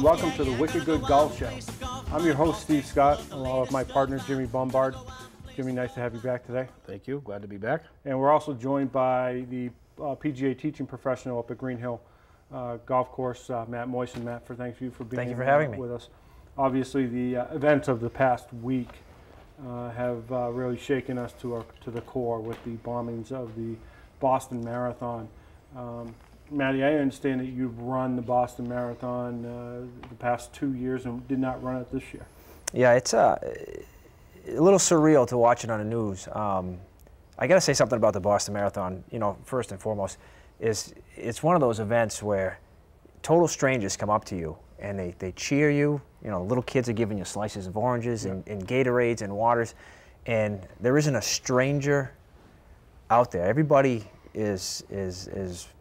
Welcome to the Wicked Good Golf Show. I'm your host, Steve Scott, along with my partner, Jimmy Bombard. Jimmy, nice to have you back today. Thank you. Glad to be back. And we're also joined by the PGA teaching professional up at Green Hill Golf Course, Matt Moison. Matt, thank you for being Thank you for having me with us. Obviously, the events of the past week have really shaken us to the core with the bombings of the Boston Marathon. Matty, I understand that you've run the Boston Marathon the past 2 years and did not run it this year. Yeah, it's a little surreal to watch it on the news. I got to say something about the Boston Marathon. You know, first and foremost, it's one of those events where total strangers come up to you and they cheer you. You know, little kids are giving you slices of oranges and Gatorades and waters, and there isn't a stranger out there. Everybody is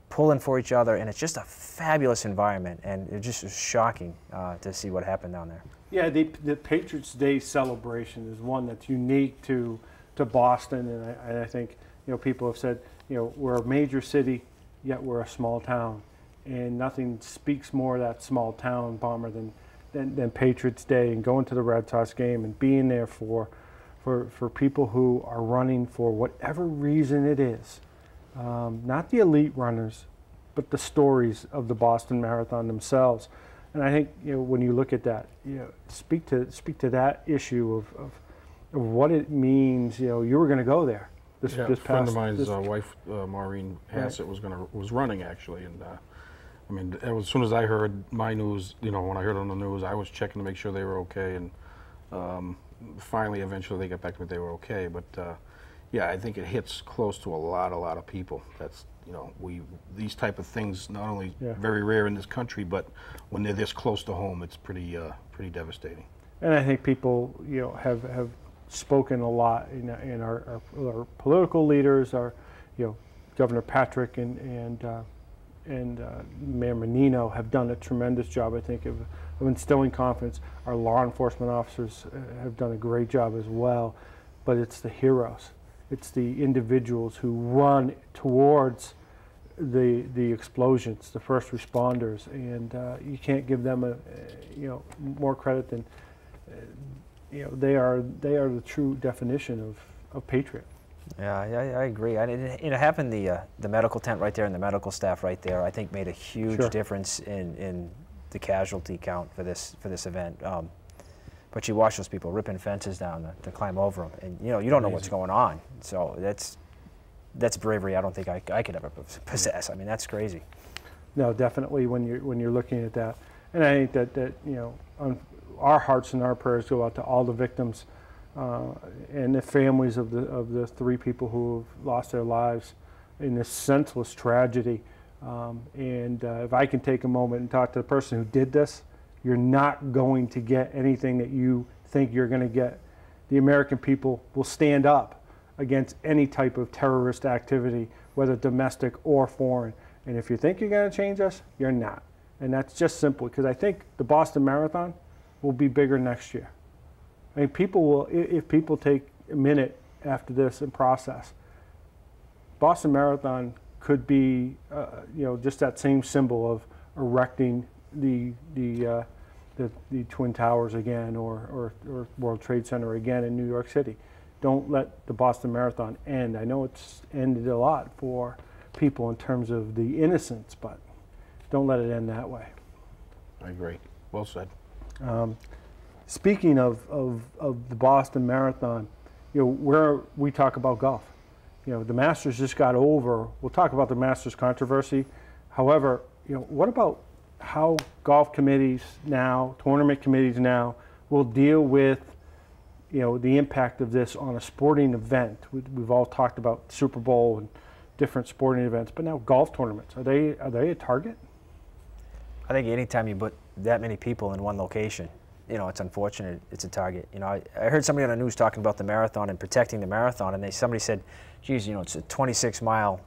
pulling for each other, and it's just a fabulous environment, and it just was shocking to see what happened down there. Yeah, the Patriots Day celebration is one that's unique to Boston, and I think, you know, people have said, you know, we're a major city, yet we're a small town, and nothing speaks more of that small town bomber than Patriots Day, and going to the Red Sox game and being there for people who are running for whatever reason it is. Not the elite runners, but the stories of the Boston Marathon themselves. And I think, you know, when you look at that, you know, speak to that issue of what it means. You know, you were going to go there. This a friend of mine's wife, wife, Maureen Hassett, was running actually, and I mean, as soon as I heard my news, you know, when I heard on the news, I was checking to make sure they were okay, and finally, eventually, they got back to me, they were okay, but. Yeah, I think it hits close to a lot of people. That's, you know, these type of things not only very rare in this country, but when they're this close to home, it's pretty devastating. And I think people, you know, have spoken a lot in our political leaders, our, you know, Governor Patrick and Mayor Menino have done a tremendous job, I think, of instilling confidence. Our law enforcement officers have done a great job as well, but it's the heroes. It's the individuals who run towards the explosions, the first responders, and you can't give them you know, more credit than you know, they are the true definition of patriot. Yeah, I agree. It happened. The medical tent right there and the medical staff right there, I think, made a huge difference in the casualty count for this event. But you watch those people ripping fences down to climb over them, and you know, you don't know what's going on. So that's bravery I don't think I could ever possess. I mean, that's crazy. No, definitely when you're looking at that, and I think that you know, our hearts and our prayers go out to all the victims and the families of the 3 people who have lost their lives in this senseless tragedy. If I can take a moment and talk to the person who did this. You're not going to get anything that you think you're going to get. The American people will stand up against any type of terrorist activity, whether domestic or foreign. And if you think you're going to change us, you're not. And that's just simple, because I think the Boston Marathon will be bigger next year. I mean, people will, if people take a minute after this and process, Boston Marathon could be, you know, just that same symbol of erecting the Twin Towers again, or World Trade Center again in New York City. Don't let the Boston Marathon end. I know it's ended a lot for people in terms of the innocence, but don't let it end that way. I agree. Well said. Speaking of the Boston Marathon, you know, where we talk about golf. You know, the Masters just got over. We'll talk about the Masters controversy. However, you know, what about how golf committees now, tournament committees now, will deal with, you know, the impact of this on a sporting event? We've all talked about Super Bowl and different sporting events, but now golf tournaments, are they a target? I think anytime you put that many people in one location, you know, it's unfortunate it's a target. You know, I heard somebody on the news talking about the marathon and protecting the marathon, and somebody said, geez, you know, it's a 26-mile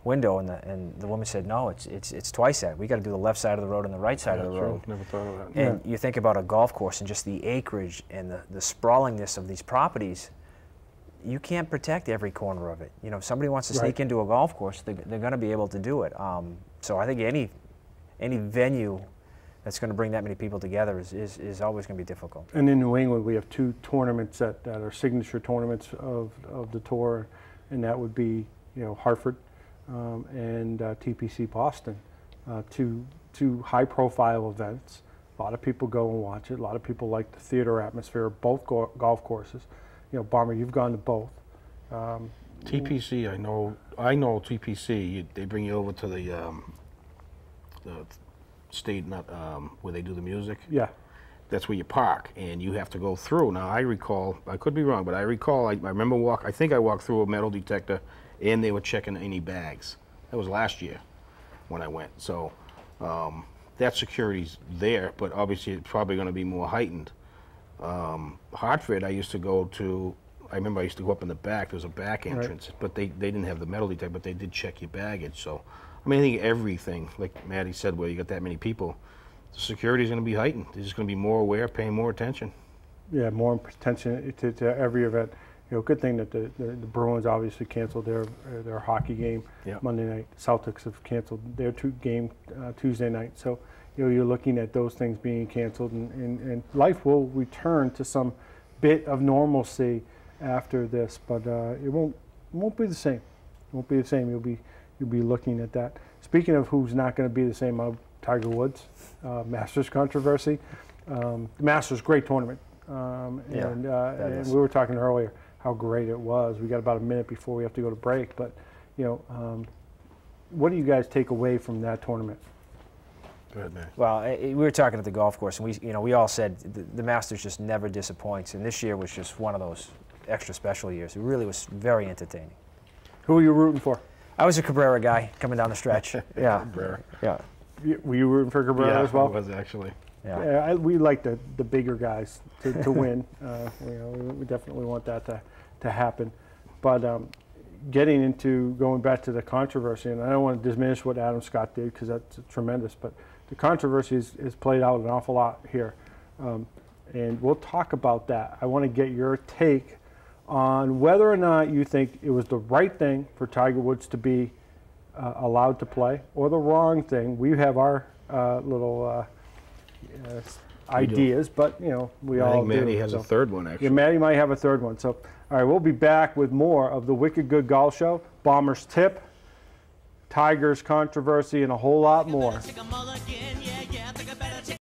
window, and the woman said, no, it's twice that. We got to do the left side of the road and the right side of the road. Never thought of that. And you think about a golf course and just the acreage and the sprawlingness of these properties. You can't protect every corner of it. You know, if somebody wants to sneak into a golf course, they're going to be able to do it. So I think any venue that's going to bring that many people together is always going to be difficult. And in New England, we have 2 tournaments that are signature tournaments of the tour, and that would be, you know, Hartford and TPC Boston, two high-profile events. A lot of people go and watch it. A lot of people like the theater atmosphere of both golf courses. You know, Bomber, you've gone to both. TPC, I know TPC. They bring you over to the state, where they do the music. Yeah. That's where you park, and you have to go through. Now, I recall, I could be wrong, but I recall, I remember I think I walked through a metal detector, and they were checking any bags. That was last year when I went. So that security's there, but obviously it's probably going to be more heightened. Hartford, I used to go to. I remember I used to go up in the back. There was a back entrance, right. But they didn't have the metal detector, but they did check your baggage. So, I mean, I think everything, like Maddie said, where you got that many people, the security's going to be heightened. They're just going to be more aware, paying more attention. Yeah, more attention to every event. You know, good thing that the Bruins obviously canceled their hockey game Monday night. Celtics have canceled their game Tuesday night. So, you know, you're looking at those things being canceled, and life will return to some bit of normalcy after this, but it won't be the same. It won't be the same. You'll be looking at that. Speaking of who's not going to be the same, Tiger Woods, Masters controversy. The Masters, great tournament, and we were talking earlier how great it was. We got about a minute before we have to go to break, but you know, what do you guys take away from that tournament? Go ahead, man. Well, we were talking at the golf course, and we all said the Masters just never disappoints, and this year was just one of those extra special years. It really was very entertaining. Who were you rooting for? I was a Cabrera guy coming down the stretch. Yeah. Cabrera. Yeah. Were you rooting for Cabrera as well? Yeah, I was actually. Yeah. We like the bigger guys to win. You know, we definitely want that to happen. But going back to the controversy, and I don't want to diminish what Adam Scott did because that's tremendous, but the controversy is played out an awful lot here. And we'll talk about that. I want to get your take on whether or not you think it was the right thing for Tiger Woods to be allowed to play, or the wrong thing. We have our little ideas, but you know, I think Maddie has a third one, actually. Yeah, Maddie might have a third one. So, all right, we'll be back with more of the Wicked Good Golf Show, Bomber's Tip, Tiger's controversy, and a whole lot more.